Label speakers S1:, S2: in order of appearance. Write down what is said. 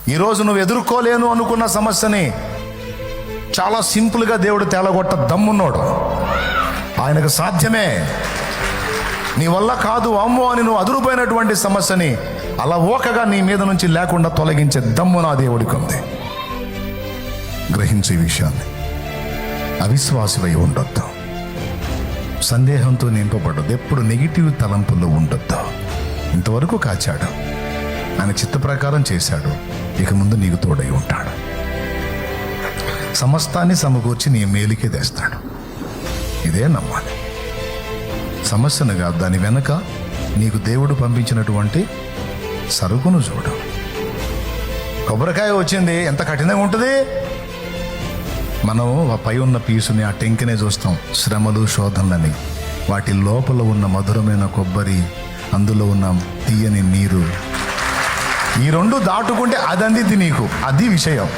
S1: ఈరోజు నువ్వు ఎదుర్కోలేను అనుకున్న సమస్యని చాలా సింపుల్గా దేవుడు తేలగొట్ట దమ్మున్నాడు. ఆయనకు సాధ్యమే. నీ వల్ల కాదు అమ్మో అని నువ్వు అదురుపోయినటువంటి సమస్యని అలవోకగా నీ మీద నుంచి లేకుండా తొలగించే దమ్ము నా దేవుడికి ఉంది. గ్రహించే విషయాన్ని. అవిశ్వాసమై ఉండొద్దు, సందేహంతో నింపబడద్దు, ఎప్పుడు నెగిటివ్ తలంపులు ఉండొద్దు. ఇంతవరకు కాచాడు, ఆయన చిత్త ప్రకారం చేశాడు, ఇక ముందు నీకు తోడై ఉంటాడు. సమస్తాన్ని సమకూర్చి నీ మేలుకే తెస్తాడు. ఇదే నమ్మాలి. సమస్యను కాదు, దాని వెనక నీకు దేవుడు పంపించినటువంటి సరుకును చూడు. కొబ్బరికాయ వచ్చింది, ఎంత కఠినంగా ఉంటుంది. మనం పై ఉన్న పీసుని, ఆ టెంకనే చూస్తాం, శ్రమలు శోధనలని. వాటి లోపల ఉన్న మధురమైన కొబ్బరి, అందులో ఉన్న తీయని నీరు, ఈ రెండు దాటుకుంటే అది అందింది నీకు. అది విషయం.